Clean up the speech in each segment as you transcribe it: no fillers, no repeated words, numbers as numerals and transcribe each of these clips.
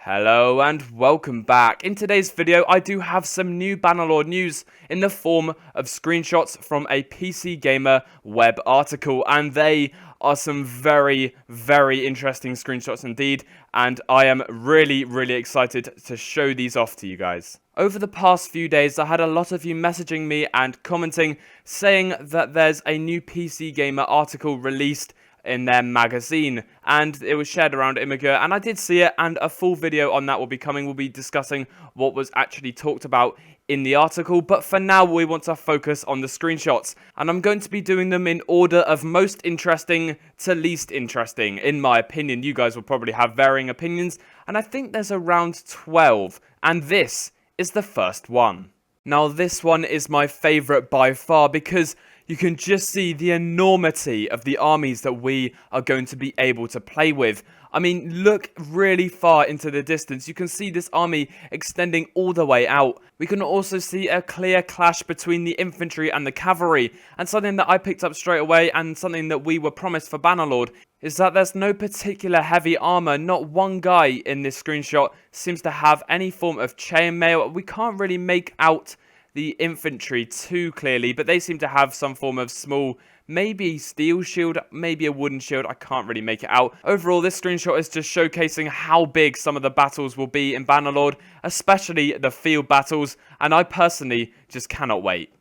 Hello and welcome back. In today's video, I do have some new Bannerlord news in the form of screenshots from a PC Gamer web article, and they are some very interesting screenshots indeed, and I am really excited to show these off to you guys. Over the past few days, I had a lot of you messaging me and commenting saying that there's a new PC Gamer article released in their magazine, and it was shared around Imgur, and I did see it, and a full video on that will be coming. We'll be discussing what was actually talked about in the article, but for now we want to focus on the screenshots, and I'm going to be doing them in order of most interesting to least interesting, in my opinion. You guys will probably have varying opinions, and I think there's around 12, and this is the first one. Now this one is my favourite by far because you can just see the enormity of the armies that we are going to be able to play with. I mean, look really far into the distance. You can see this army extending all the way out. We can also see a clear clash between the infantry and the cavalry. And something that I picked up straight away, and something that we were promised for Bannerlord, is that there's no particular heavy armor. Not one guy in this screenshot seems to have any form of chainmail. We can't really make out the infantry too clearly, but they seem to have some form of small, maybe steel shield, maybe a wooden shield. I can't really make it out. Overall, this screenshot is just showcasing how big some of the battles will be in Bannerlord, especially the field battles, and I personally just cannot wait.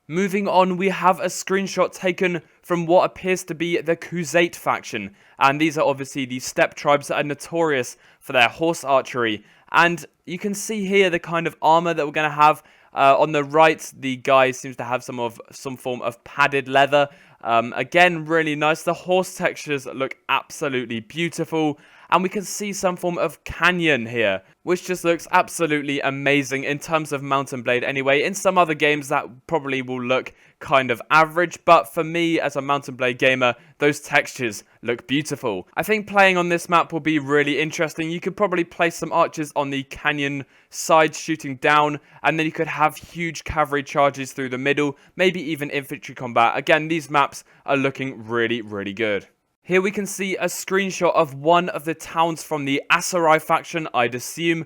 Moving on, we have a screenshot taken from what appears to be the Khuzaite faction, and these are obviously the steppe tribes that are notorious for their horse archery, and you can see here the kind of armor that we're going to have. On the right, the guy seems to have some form of padded leather. Again, really nice. The horse textures look absolutely beautiful. And we can see some form of canyon here, which just looks absolutely amazing in terms of Mountain Blade anyway. In some other games, that probably will look kind of average, but for me, as a Mountain Blade gamer, those textures look beautiful. I think playing on this map will be really interesting. You could probably place some archers on the canyon side shooting down, and then you could have huge cavalry charges through the middle, maybe even infantry combat. Again, these maps are looking really good. Here we can see a screenshot of one of the towns from the Asarai faction, I'd assume.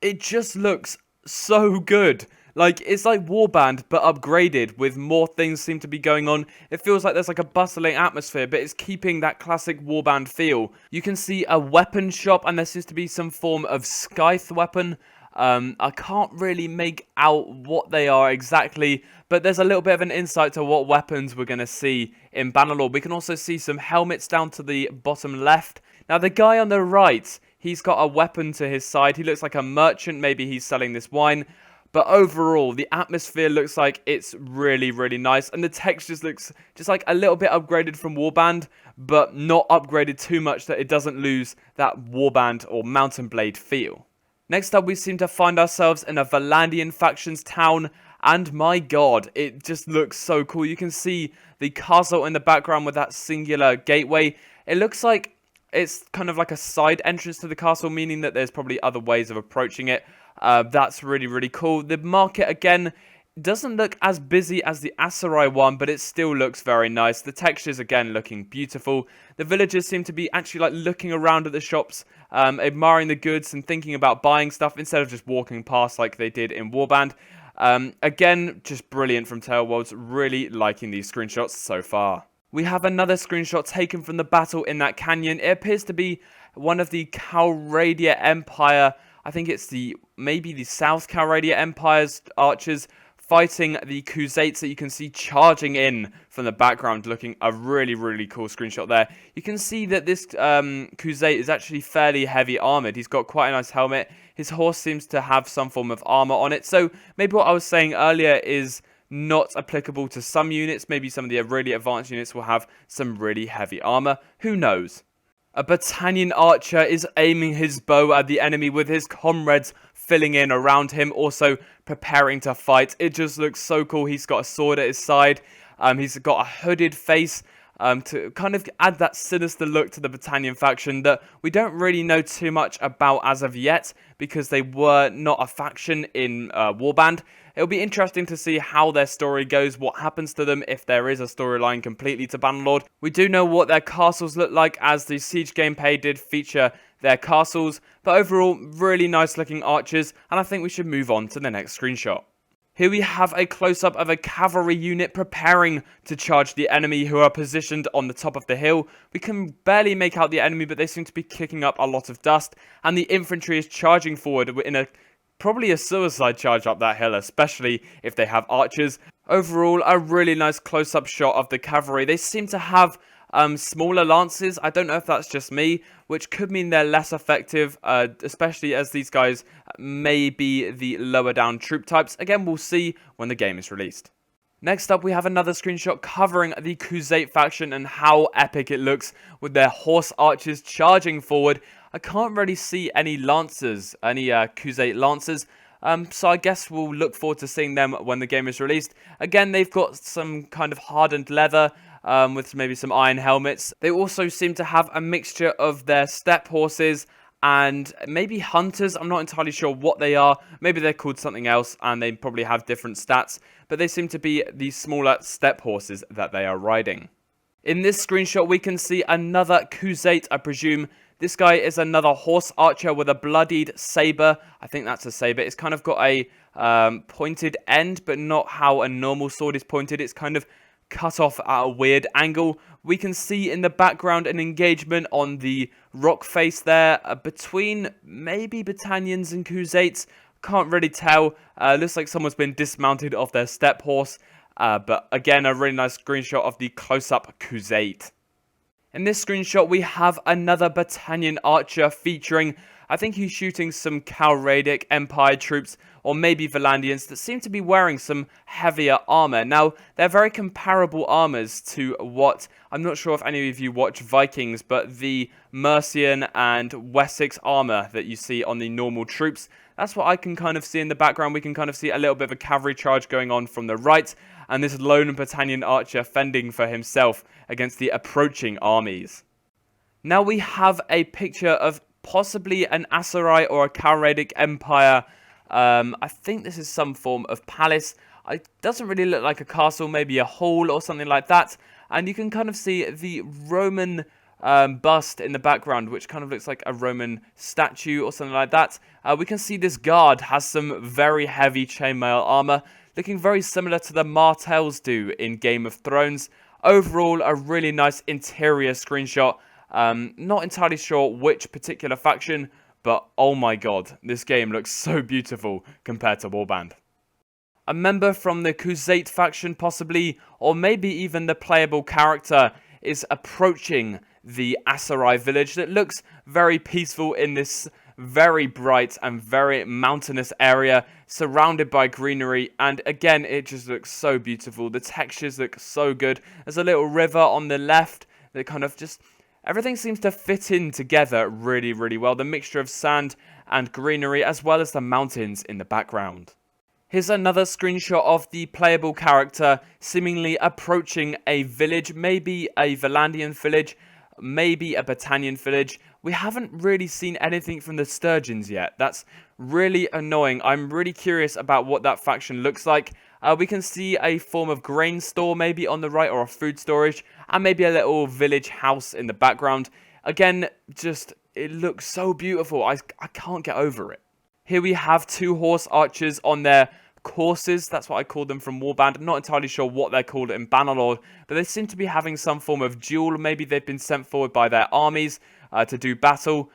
It just looks so good. Like, it's like Warband, but upgraded, with more things seem to be going on. It feels like there's like a bustling atmosphere, but it's keeping that classic Warband feel. You can see a weapon shop, and there seems to be some form of scythe weapon. I can't really make out what they are exactly, but there's a little bit of an insight to what weapons we're going to see in Bannerlord. We can also see some helmets down to the bottom left. Now, the guy on the right, he's got a weapon to his side. He looks like a merchant. Maybe he's selling this wine. But overall, the atmosphere looks like it's really nice. And the textures looks just like a little bit upgraded from Warband, but not upgraded too much that it doesn't lose that Warband or Mountain Blade feel. Next up, we seem to find ourselves in a Valandian faction's town, and my god, it just looks so cool. You can see the castle in the background with that singular gateway. It looks like it's kind of like a side entrance to the castle, meaning that there's probably other ways of approaching it. That's really cool. The market, again, doesn't look as busy as the Asarai one, but it still looks very nice. The textures, again, looking beautiful. The villagers seem to be actually like looking around at the shops, admiring the goods and thinking about buying stuff instead of just walking past like they did in Warband. Again, just brilliant from Tailworlds. Really liking these screenshots so far. We have another screenshot taken from the battle in that canyon. It appears to be one of the Calradia Empire. I think it's maybe the South Calradia Empire's archers fighting the Khuzaites that you can see charging in from the background, looking a really cool screenshot there. You can see that this Khuzaite is actually fairly heavy armored. He's got quite a nice helmet. His horse seems to have some form of armor on it. So maybe what I was saying earlier is not applicable to some units. Maybe some of the really advanced units will have some really heavy armor. Who knows? A Battanian archer is aiming his bow at the enemy with his comrades filling in around him, also preparing to fight. It just looks so cool. He's got a sword at his side. He's got a hooded face to kind of add that sinister look to the Battanian faction that we don't really know too much about as of yet, because they were not a faction in Warband. It'll be interesting to see how their story goes, what happens to them if there is a storyline completely to Bannerlord. We do know what their castles look like, as the Siege gameplay did feature their castles. But overall, really nice looking archers, and I think we should move on to the next screenshot. Here we have a close-up of a cavalry unit preparing to charge the enemy who are positioned on the top of the hill. We can barely make out the enemy, but they seem to be kicking up a lot of dust, and the infantry is charging forward in probably a suicide charge up that hill, especially if they have archers. Overall, a really nice close-up shot of the cavalry. They seem to have smaller lances. I don't know if that's just me, which could mean they're less effective, especially as these guys may be the lower down troop types. Again, we'll see when the game is released. Next up, we have another screenshot covering the Khuzaite faction and how epic it looks with their horse archers charging forward. I can't really see any lancers, any Khuzaite lancers. So I guess we'll look forward to seeing them when the game is released. Again, they've got some kind of hardened leather, with maybe some iron helmets. They also seem to have a mixture of their steppe horses and maybe hunters. I'm not entirely sure what they are. Maybe they're called something else and they probably have different stats. But they seem to be the smaller steppe horses that they are riding. In this screenshot, we can see another Khuzaite, I presume. This guy is another horse archer with a bloodied saber. I think that's a saber. It's kind of got a pointed end, but not how a normal sword is pointed. It's kind of cut off at a weird angle. We can see in the background an engagement on the rock face there between maybe Battanians and Khuzaites. Can't really tell. Looks like someone's been dismounted off their steppe horse. But again, a really nice screenshot of the close-up Khuzaite. In this screenshot, we have another Battanian archer featuring, I think he's shooting some Khuzaite Empire troops, or maybe Valandians, that seem to be wearing some heavier armor. Now, they're very comparable armors to what, I'm not sure if any of you watch Vikings, but the Mercian and Wessex armor that you see on the normal troops. That's what I can kind of see in the background. We can kind of see a little bit of a cavalry charge going on from the right, and this lone Battanian archer fending for himself against the approaching armies. Now we have a picture of possibly an Aserai or a Khuzaite Empire. I think this is some form of palace. It doesn't really look like a castle, maybe a hall or something like that. And you can kind of see the Roman bust in the background, which kind of looks like a Roman statue or something like that. We can see this guard has some very heavy chainmail armor, looking very similar to the Martells do in Game of Thrones. Overall, a really nice interior screenshot. Not entirely sure which particular faction, but oh my god, this game looks so beautiful compared to Warband. A member from the Khuzaite faction possibly, or maybe even the playable character, is approaching the Aserai village that looks very peaceful in this very bright and very mountainous area, surrounded by greenery, and again, it just looks so beautiful. The textures look so good. There's a little river on the left that kind of just... everything seems to fit in together really, really well. The mixture of sand and greenery, as well as the mountains in the background. Here's another screenshot of the playable character seemingly approaching a village, maybe a Valandian village, maybe a Battanian village. We haven't really seen anything from the Sturgeons yet. That's really annoying. I'm really curious about what that faction looks like. We can see a form of grain store maybe on the right, or a food storage, and maybe a little village house in the background. Again, just, it looks so beautiful. I can't get over it. Here we have two horse archers on their courses. That's what I call them from Warband. I'm not entirely sure what they're called in Bannerlord, but they seem to be having some form of duel. Maybe they've been sent forward by their armies to do battle.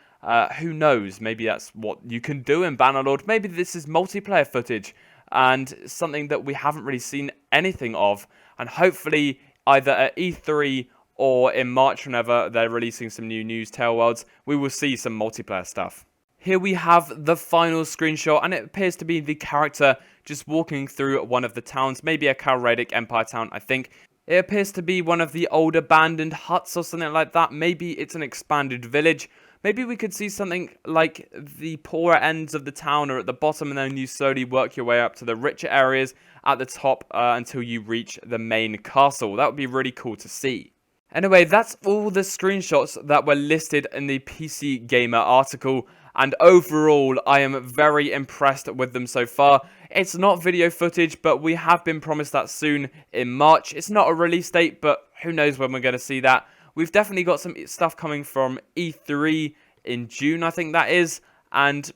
Who knows? Maybe that's what you can do in Bannerlord. Maybe this is multiplayer footage and something that we haven't really seen anything of. And hopefully either at E3 or in March, whenever they're releasing some new news Tale Worlds, we will see some multiplayer stuff. Here we have the final screenshot, and it appears to be the character just walking through one of the towns, maybe a Khuzaite Empire town, I think. It appears to be one of the old abandoned huts or something like that. Maybe it's an expanded village. Maybe we could see something like the poorer ends of the town or at the bottom, and then you slowly work your way up to the richer areas at the top until you reach the main castle. That would be really cool to see. Anyway, that's all the screenshots that were listed in the PC Gamer article, and overall, I am very impressed with them so far. It's not video footage, but we have been promised that soon in March. It's not a release date, but who knows when we're going to see that. We've definitely got some stuff coming from E3 in June, I think that is. And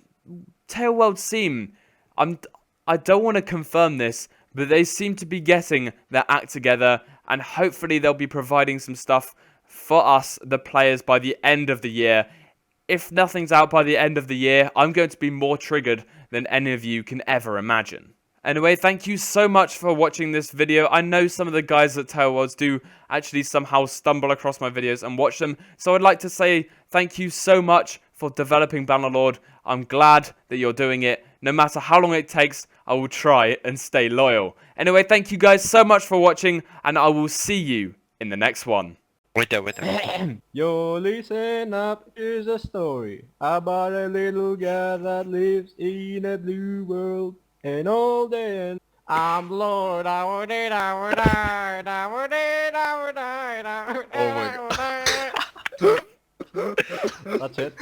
Tailworld seem, I don't want to confirm this, but they seem to be getting their act together, and hopefully they'll be providing some stuff for us, the players, by the end of the year. If nothing's out by the end of the year, I'm going to be more triggered than any of you can ever imagine. Anyway, thank you so much for watching this video. I know some of the guys at Tailworlds do actually somehow stumble across my videos and watch them, so I'd like to say thank you so much for developing Bannerlord. I'm glad that you're doing it. No matter how long it takes, I will try and stay loyal. Anyway, thank you guys so much for watching, and I will see you in the next one. Wait there. Yo, listen up, here's a story about a little girl that lives in a blue world. And all day I'm Lord, I would die, I would die, I would die, I would die, I would die. That's it.